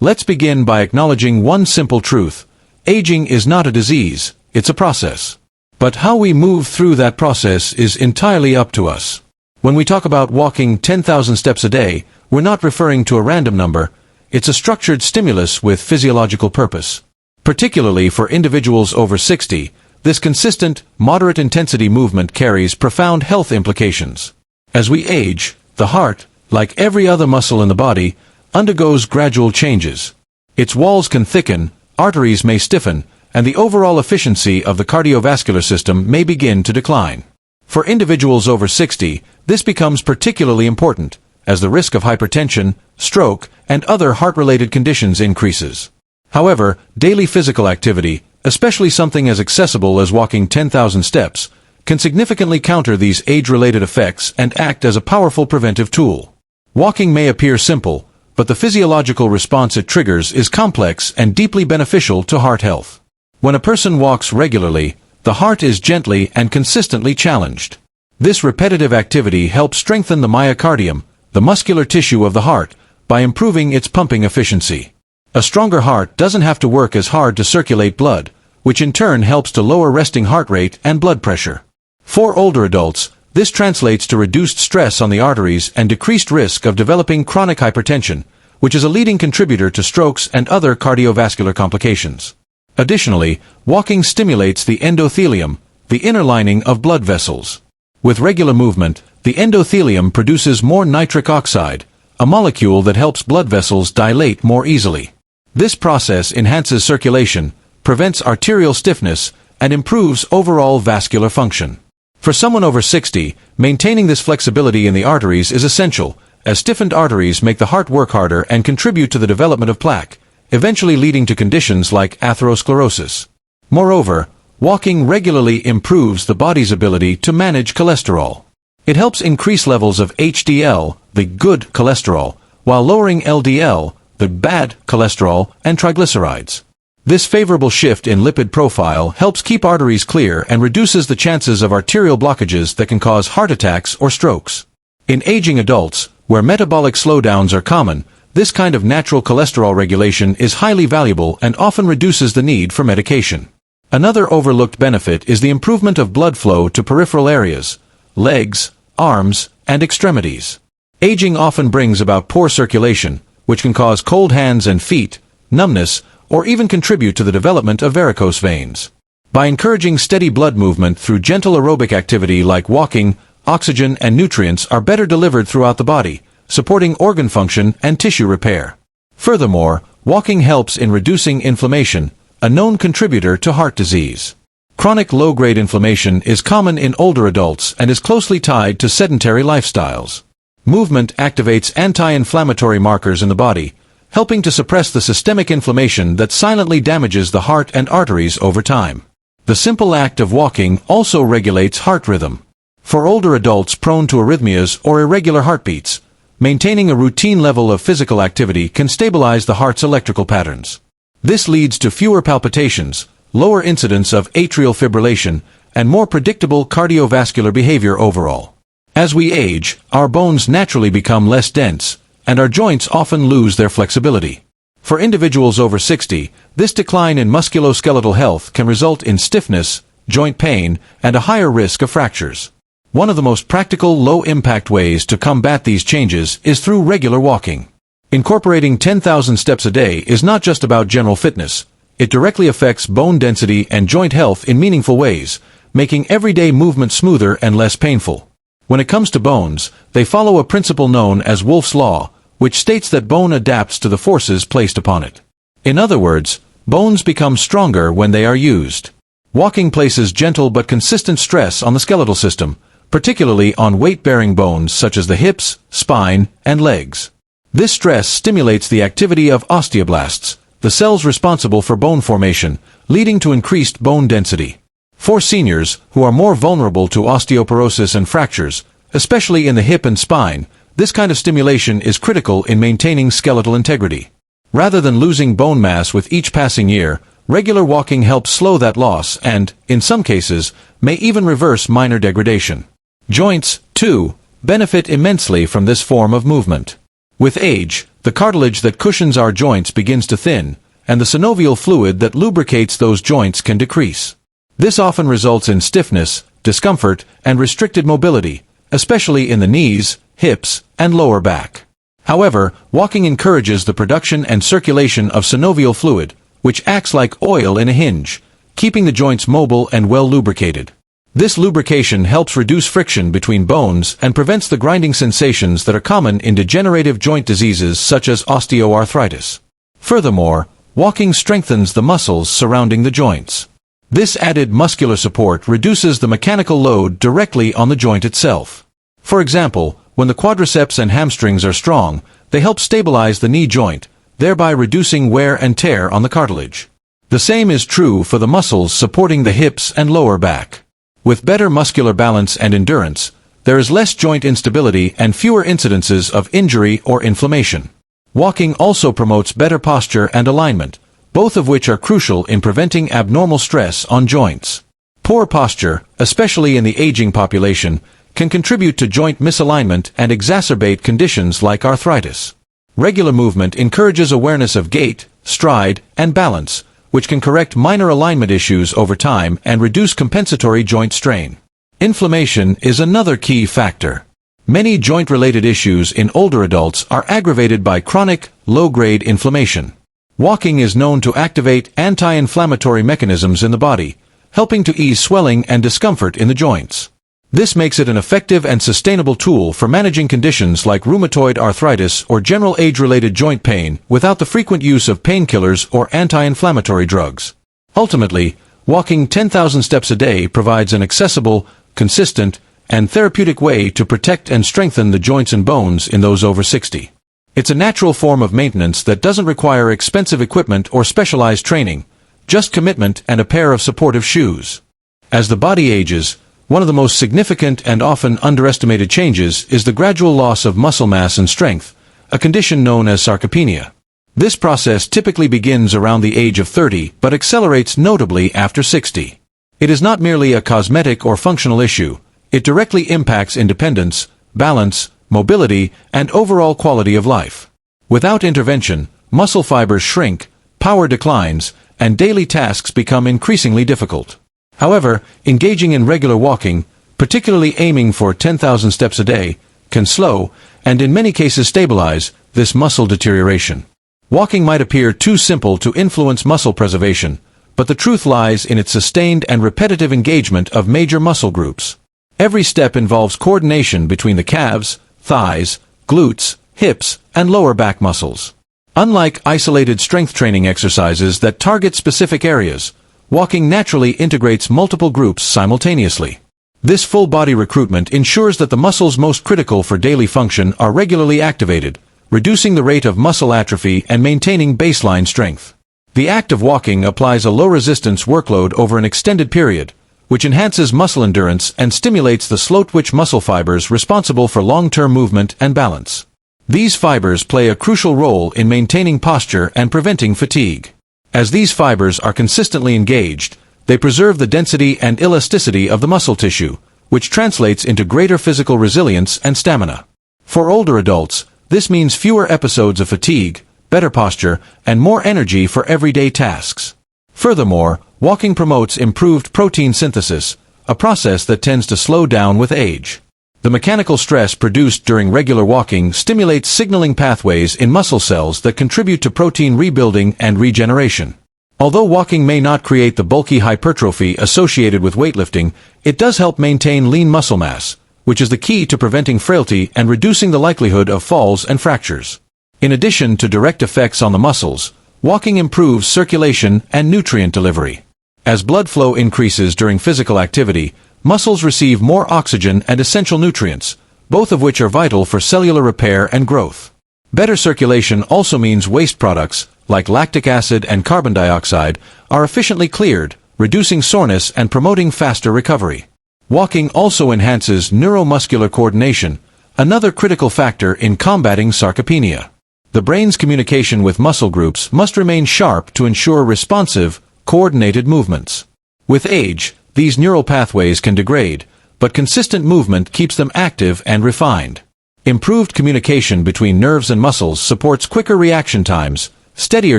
Let's begin by acknowledging one simple truth. Aging is not a disease, it's a process. But how we move through that process is entirely up to us. When we talk about walking 10,000 steps a day, we're not referring to a random number. It's a structured stimulus with physiological purpose. Particularly for individuals over 60, this consistent, moderate-intensity movement carries profound health implications. As we age, the heart, like every other muscle in the body, undergoes gradual changes. Its walls can thicken, arteries may stiffen, and the overall efficiency of the cardiovascular system may begin to decline. For individuals over 60, this becomes particularly important, as the risk of hypertension, stroke, and other heart-related conditions increases. However, daily physical activity, especially something as accessible as walking 10,000 steps, can significantly counter these age-related effects and act as a powerful preventive tool. Walking may appear simple, but the physiological response it triggers is complex and deeply beneficial to heart health. When a person walks regularly, the heart is gently and consistently challenged. This repetitive activity helps strengthen the myocardium, the muscular tissue of the heart, by improving its pumping efficiency. A stronger heart doesn't have to work as hard to circulate blood, which in turn helps to lower resting heart rate and blood pressure. For older adults, this translates to reduced stress on the arteries and decreased risk of developing chronic hypertension, which is a leading contributor to strokes and other cardiovascular complications. Additionally, walking stimulates the endothelium, the inner lining of blood vessels. With regular movement, the endothelium produces more nitric oxide, a molecule that helps blood vessels dilate more easily. This process enhances circulation, prevents arterial stiffness, and improves overall vascular function. For someone over 60, maintaining this flexibility in the arteries is essential, as stiffened arteries make the heart work harder and contribute to the development of plaque, eventually leading to conditions like atherosclerosis. Moreover, walking regularly improves the body's ability to manage cholesterol. It helps increase levels of HDL, the good cholesterol, while lowering LDL, the bad cholesterol, and triglycerides. This favorable shift in lipid profile helps keep arteries clear and reduces the chances of arterial blockages that can cause heart attacks or strokes. In aging adults, where metabolic slowdowns are common, this kind of natural cholesterol regulation is highly valuable and often reduces the need for medication. Another overlooked benefit is the improvement of blood flow to peripheral areas, legs, arms, and extremities. Aging often brings about poor circulation, which can cause cold hands and feet, numbness, or even contribute to the development of varicose veins. By encouraging steady blood movement through gentle aerobic activity like walking, oxygen and nutrients are better delivered throughout the body, supporting organ function and tissue repair. Furthermore, walking helps in reducing inflammation, a known contributor to heart disease. Chronic low-grade inflammation is common in older adults and is closely tied to sedentary lifestyles. Movement activates anti-inflammatory markers in the body, helping to suppress the systemic inflammation that silently damages the heart and arteries over time. The simple act of walking also regulates heart rhythm. For older adults prone to arrhythmias or irregular heartbeats, maintaining a routine level of physical activity can stabilize the heart's electrical patterns. This leads to fewer palpitations, lower incidence of atrial fibrillation, and more predictable cardiovascular behavior overall. As we age, our bones naturally become less dense, and our joints often lose their flexibility. For individuals over 60, this decline in musculoskeletal health can result in stiffness, joint pain, and a higher risk of fractures. One of the most practical, low-impact ways to combat these changes is through regular walking. Incorporating 10,000 steps a day is not just about general fitness. It directly affects bone density and joint health in meaningful ways, making everyday movement smoother and less painful. When it comes to bones, they follow a principle known as Wolff's Law, which states that bone adapts to the forces placed upon it. In other words, bones become stronger when they are used. Walking places gentle but consistent stress on the skeletal system, particularly on weight-bearing bones such as the hips, spine, and legs. This stress stimulates the activity of osteoblasts, the cells responsible for bone formation, leading to increased bone density. For seniors, who are more vulnerable to osteoporosis and fractures, especially in the hip and spine, this kind of stimulation is critical in maintaining skeletal integrity. Rather than losing bone mass with each passing year, regular walking helps slow that loss and, in some cases, may even reverse minor degradation. Joints, too, benefit immensely from this form of movement. With age, the cartilage that cushions our joints begins to thin, and the synovial fluid that lubricates those joints can decrease. This often results in stiffness, discomfort, and restricted mobility, especially in the knees, hips, and lower back. However, walking encourages the production and circulation of synovial fluid, which acts like oil in a hinge, keeping the joints mobile and well lubricated. This lubrication helps reduce friction between bones and prevents the grinding sensations that are common in degenerative joint diseases such as osteoarthritis. Furthermore, walking strengthens the muscles surrounding the joints. This added muscular support reduces the mechanical load directly on the joint itself. For example, when the quadriceps and hamstrings are strong, they help stabilize the knee joint, thereby reducing wear and tear on the cartilage. The same is true for the muscles supporting the hips and lower back. With better muscular balance and endurance, there is less joint instability and fewer incidences of injury or inflammation. Walking also promotes better posture and alignment, both of which are crucial in preventing abnormal stress on joints. Poor posture, especially in the aging population, can contribute to joint misalignment and exacerbate conditions like arthritis. Regular movement encourages awareness of gait, stride, and balance, which can correct minor alignment issues over time and reduce compensatory joint strain. Inflammation is another key factor. Many joint-related issues in older adults are aggravated by chronic, low-grade inflammation. Walking is known to activate anti-inflammatory mechanisms in the body, helping to ease swelling and discomfort in the joints. This makes it an effective and sustainable tool for managing conditions like rheumatoid arthritis or general age-related joint pain without the frequent use of painkillers or anti-inflammatory drugs. Ultimately, walking 10,000 steps a day provides an accessible, consistent, and therapeutic way to protect and strengthen the joints and bones in those over 60. It's a natural form of maintenance that doesn't require expensive equipment or specialized training, just commitment and a pair of supportive shoes. As the body ages, one of the most significant and often underestimated changes is the gradual loss of muscle mass and strength, a condition known as sarcopenia. This process typically begins around the age of 30 but accelerates notably after 60. It is not merely a cosmetic or functional issue, it directly impacts independence, balance, mobility, and overall quality of life. Without intervention, muscle fibers shrink, power declines, and daily tasks become increasingly difficult. However, engaging in regular walking, particularly aiming for 10,000 steps a day, can slow, and in many cases stabilize, this muscle deterioration. Walking might appear too simple to influence muscle preservation, but the truth lies in its sustained and repetitive engagement of major muscle groups. Every step involves coordination between the calves, thighs, glutes, hips, and lower back muscles. Unlike isolated strength training exercises that target specific areas, walking naturally integrates multiple groups simultaneously. This full-body recruitment ensures that the muscles most critical for daily function are regularly activated, reducing the rate of muscle atrophy and maintaining baseline strength. The act of walking applies a low-resistance workload over an extended period, which enhances muscle endurance and stimulates the slow-twitch muscle fibers responsible for long-term movement and balance. These fibers play a crucial role in maintaining posture and preventing fatigue. As these fibers are consistently engaged, they preserve the density and elasticity of the muscle tissue, which translates into greater physical resilience and stamina. For older adults, this means fewer episodes of fatigue, better posture, and more energy for everyday tasks. Furthermore, walking promotes improved protein synthesis, a process that tends to slow down with age. The mechanical stress produced during regular walking stimulates signaling pathways in muscle cells that contribute to protein rebuilding and regeneration. Although walking may not create the bulky hypertrophy associated with weightlifting, it does help maintain lean muscle mass, which is the key to preventing frailty and reducing the likelihood of falls and fractures. In addition to direct effects on the muscles, walking improves circulation and nutrient delivery. As blood flow increases during physical activity, muscles receive more oxygen and essential nutrients, both of which are vital for cellular repair and growth. Better circulation also means waste products, like lactic acid and carbon dioxide, are efficiently cleared, reducing soreness and promoting faster recovery. Walking also enhances neuromuscular coordination, another critical factor in combating sarcopenia. The brain's communication with muscle groups must remain sharp to ensure responsive, coordinated movements. With age, these neural pathways can degrade, but consistent movement keeps them active and refined. Improved communication between nerves and muscles supports quicker reaction times, steadier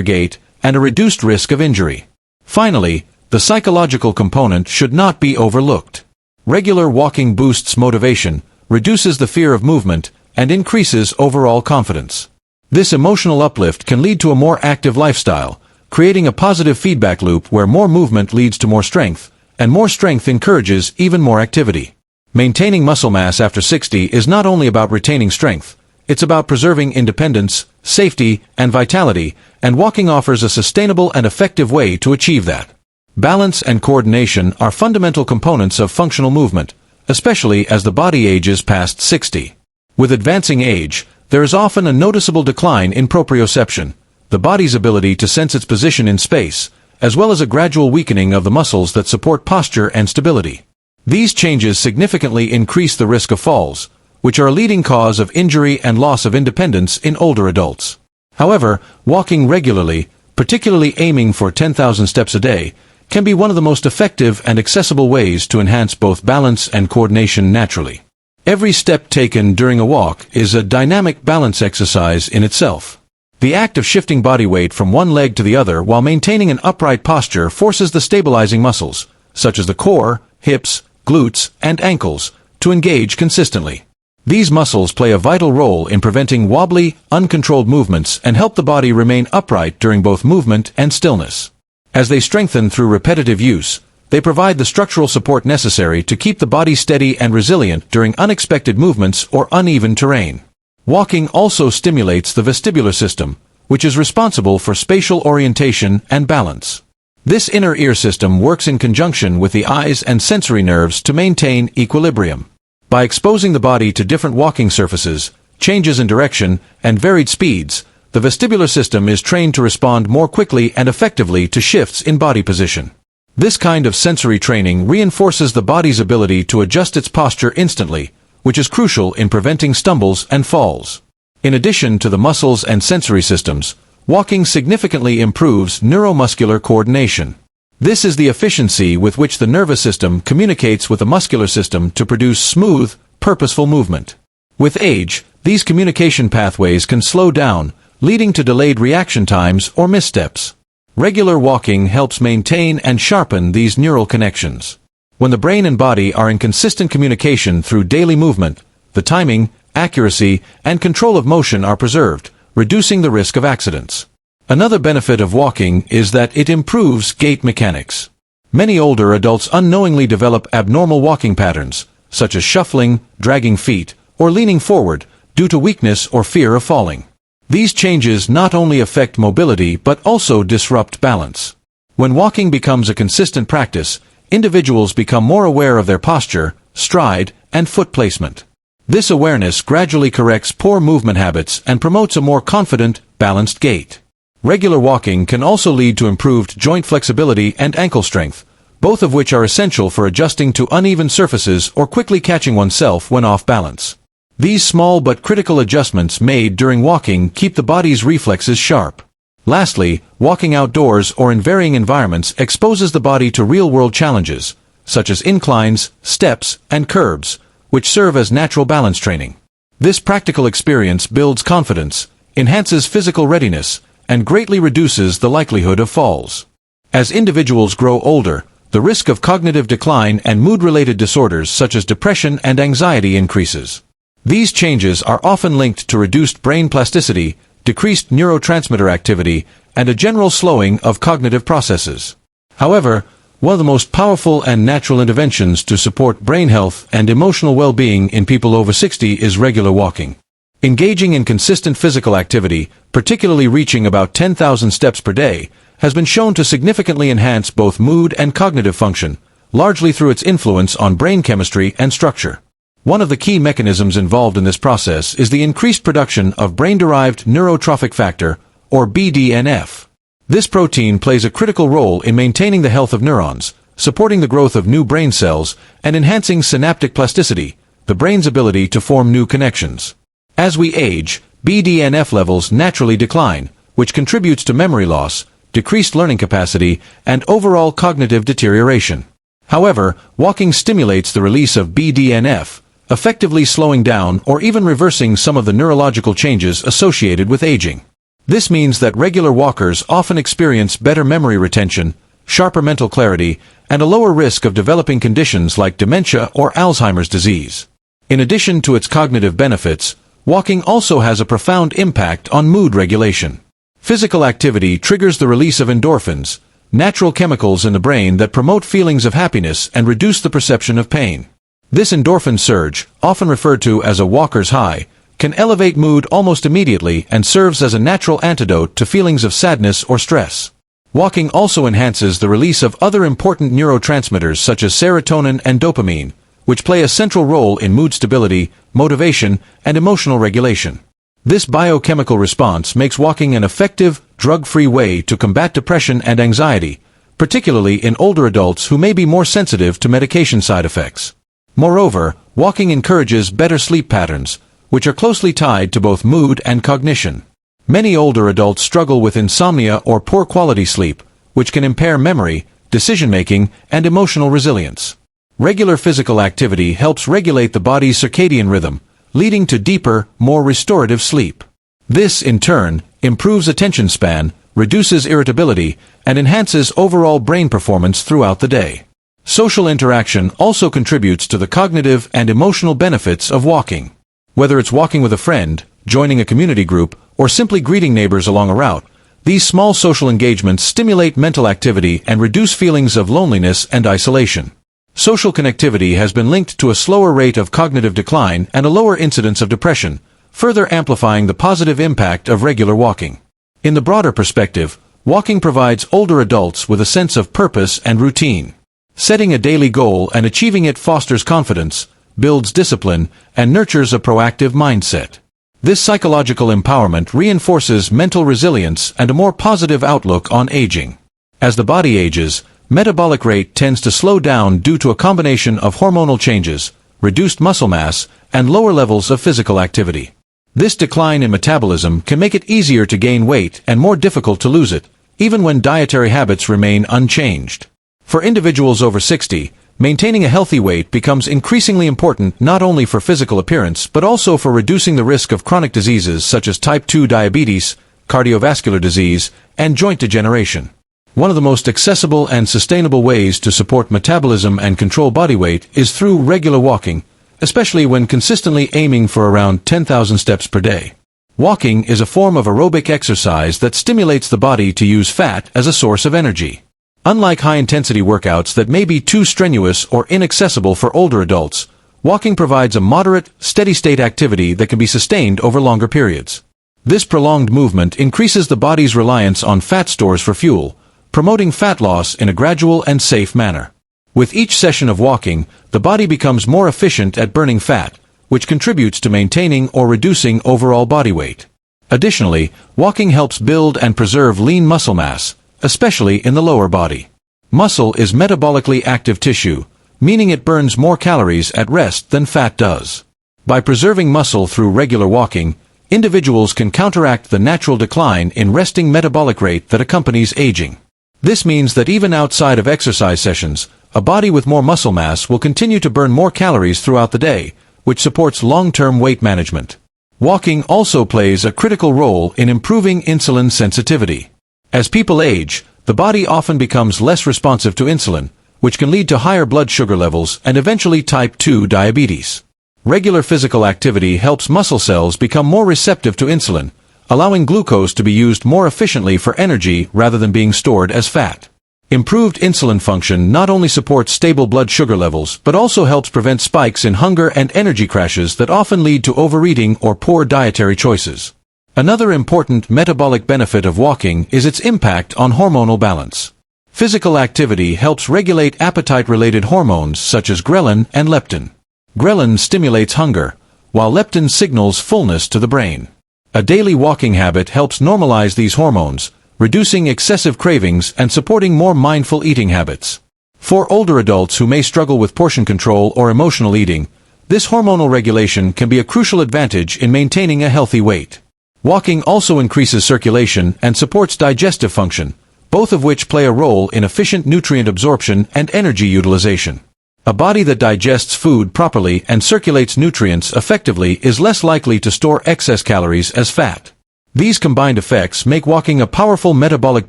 gait, and a reduced risk of injury. Finally, the psychological component should not be overlooked. Regular walking boosts motivation, reduces the fear of movement, and increases overall confidence. This emotional uplift can lead to a more active lifestyle, creating a positive feedback loop where more movement leads to more strength, and more strength encourages even more activity. Maintaining muscle mass after 60 is not only about retaining strength, it's about preserving independence, safety, and vitality, and walking offers a sustainable and effective way to achieve that. Balance and coordination are fundamental components of functional movement, especially as the body ages past 60. With advancing age, there is often a noticeable decline in proprioception, the body's ability to sense its position in space, as well as a gradual weakening of the muscles that support posture and stability. These changes significantly increase the risk of falls, which are a leading cause of injury and loss of independence in older adults. However, walking regularly, particularly aiming for 10,000 steps a day, can be one of the most effective and accessible ways to enhance both balance and coordination naturally. Every step taken during a walk is a dynamic balance exercise in itself. The act of shifting body weight from one leg to the other while maintaining an upright posture forces the stabilizing muscles, such as the core, hips, glutes, and ankles, to engage consistently. These muscles play a vital role in preventing wobbly, uncontrolled movements and help the body remain upright during both movement and stillness. As they strengthen through repetitive use, they provide the structural support necessary to keep the body steady and resilient during unexpected movements or uneven terrain. Walking also stimulates the vestibular system, which is responsible for spatial orientation and balance. This inner ear system works in conjunction with the eyes and sensory nerves to maintain equilibrium. By exposing the body to different walking surfaces, changes in direction, and varied speeds, the vestibular system is trained to respond more quickly and effectively to shifts in body position. This kind of sensory training reinforces the body's ability to adjust its posture instantly, which is crucial in preventing stumbles and falls. In addition to the muscles and sensory systems, walking significantly improves neuromuscular coordination. This is the efficiency with which the nervous system communicates with the muscular system to produce smooth, purposeful movement. With age, these communication pathways can slow down, leading to delayed reaction times or missteps. Regular walking helps maintain and sharpen these neural connections. When the brain and body are in consistent communication through daily movement, the timing, accuracy, and control of motion are preserved, reducing the risk of accidents. Another benefit of walking is that it improves gait mechanics. Many older adults unknowingly develop abnormal walking patterns, such as shuffling, dragging feet, or leaning forward, due to weakness or fear of falling. These changes not only affect mobility but also disrupt balance. When walking becomes a consistent practice, individuals become more aware of their posture, stride, and foot placement. This awareness gradually corrects poor movement habits and promotes a more confident, balanced gait. Regular walking can also lead to improved joint flexibility and ankle strength, both of which are essential for adjusting to uneven surfaces or quickly catching oneself when off balance. These small but critical adjustments made during walking keep the body's reflexes sharp. Lastly, walking outdoors or in varying environments exposes the body to real-world challenges, such as inclines, steps, and curbs, which serve as natural balance training. This practical experience builds confidence, enhances physical readiness, and greatly reduces the likelihood of falls. As individuals grow older, the risk of cognitive decline and mood-related disorders such as depression and anxiety increases. These changes are often linked to reduced brain plasticity, decreased neurotransmitter activity, and a general slowing of cognitive processes. However, one of the most powerful and natural interventions to support brain health and emotional well-being in people over 60 is regular walking. Engaging in consistent physical activity, particularly reaching about 10,000 steps per day, has been shown to significantly enhance both mood and cognitive function, largely through its influence on brain chemistry and structure. One of the key mechanisms involved in this process is the increased production of brain-derived neurotrophic factor, or BDNF. This protein plays a critical role in maintaining the health of neurons, supporting the growth of new brain cells, and enhancing synaptic plasticity, the brain's ability to form new connections. As we age, BDNF levels naturally decline, which contributes to memory loss, decreased learning capacity, and overall cognitive deterioration. However, walking stimulates the release of BDNF, effectively slowing down or even reversing some of the neurological changes associated with aging. This means that regular walkers often experience better memory retention, sharper mental clarity, and a lower risk of developing conditions like dementia or Alzheimer's disease. In addition to its cognitive benefits, walking also has a profound impact on mood regulation. Physical activity triggers the release of endorphins, natural chemicals in the brain that promote feelings of happiness and reduce the perception of pain. This endorphin surge, often referred to as a walker's high, can elevate mood almost immediately and serves as a natural antidote to feelings of sadness or stress. Walking also enhances the release of other important neurotransmitters such as serotonin and dopamine, which play a central role in mood stability, motivation, and emotional regulation. This biochemical response makes walking an effective, drug-free way to combat depression and anxiety, particularly in older adults who may be more sensitive to medication side effects. Moreover, walking encourages better sleep patterns, which are closely tied to both mood and cognition. Many older adults struggle with insomnia or poor quality sleep, which can impair memory, decision-making, and emotional resilience. Regular physical activity helps regulate the body's circadian rhythm, leading to deeper, more restorative sleep. This, in turn, improves attention span, reduces irritability, and enhances overall brain performance throughout the day. Social interaction also contributes to the cognitive and emotional benefits of walking. Whether it's walking with a friend, joining a community group, or simply greeting neighbors along a route, these small social engagements stimulate mental activity and reduce feelings of loneliness and isolation. Social connectivity has been linked to a slower rate of cognitive decline and a lower incidence of depression, further amplifying the positive impact of regular walking. In the broader perspective, walking provides older adults with a sense of purpose and routine. Setting a daily goal and achieving it fosters confidence, builds discipline, and nurtures a proactive mindset. This psychological empowerment reinforces mental resilience and a more positive outlook on aging. As the body ages, metabolic rate tends to slow down due to a combination of hormonal changes, reduced muscle mass, and lower levels of physical activity. This decline in metabolism can make it easier to gain weight and more difficult to lose it, even when dietary habits remain unchanged. For individuals over 60, maintaining a healthy weight becomes increasingly important not only for physical appearance but also for reducing the risk of chronic diseases such as type 2 diabetes, cardiovascular disease, and joint degeneration. One of the most accessible and sustainable ways to support metabolism and control body weight is through regular walking, especially when consistently aiming for around 10,000 steps per day. Walking is a form of aerobic exercise that stimulates the body to use fat as a source of energy. Unlike high-intensity workouts that may be too strenuous or inaccessible for older adults, walking provides a moderate, steady-state activity that can be sustained over longer periods. This prolonged movement increases the body's reliance on fat stores for fuel, promoting fat loss in a gradual and safe manner. With each session of walking, the body becomes more efficient at burning fat, which contributes to maintaining or reducing overall body weight. Additionally, walking helps build and preserve lean muscle mass, especially in the lower body. Muscle is metabolically active tissue, meaning it burns more calories at rest than fat does. By preserving muscle through regular walking, individuals can counteract the natural decline in resting metabolic rate that accompanies aging. This means that even outside of exercise sessions, a body with more muscle mass will continue to burn more calories throughout the day, which supports long-term weight management. Walking also plays a critical role in improving insulin sensitivity. As people age, the body often becomes less responsive to insulin, which can lead to higher blood sugar levels and eventually type 2 diabetes. Regular physical activity helps muscle cells become more receptive to insulin, allowing glucose to be used more efficiently for energy rather than being stored as fat. Improved insulin function not only supports stable blood sugar levels but also helps prevent spikes in hunger and energy crashes that often lead to overeating or poor dietary choices. Another important metabolic benefit of walking is its impact on hormonal balance. Physical activity helps regulate appetite-related hormones such as ghrelin and leptin. Ghrelin stimulates hunger, while leptin signals fullness to the brain. A daily walking habit helps normalize these hormones, reducing excessive cravings and supporting more mindful eating habits. For older adults who may struggle with portion control or emotional eating, this hormonal regulation can be a crucial advantage in maintaining a healthy weight. Walking also increases circulation and supports digestive function, both of which play a role in efficient nutrient absorption and energy utilization. A body that digests food properly and circulates nutrients effectively is less likely to store excess calories as fat. These combined effects make walking a powerful metabolic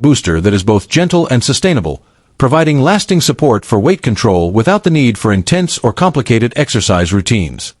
booster that is both gentle and sustainable, providing lasting support for weight control without the need for intense or complicated exercise routines.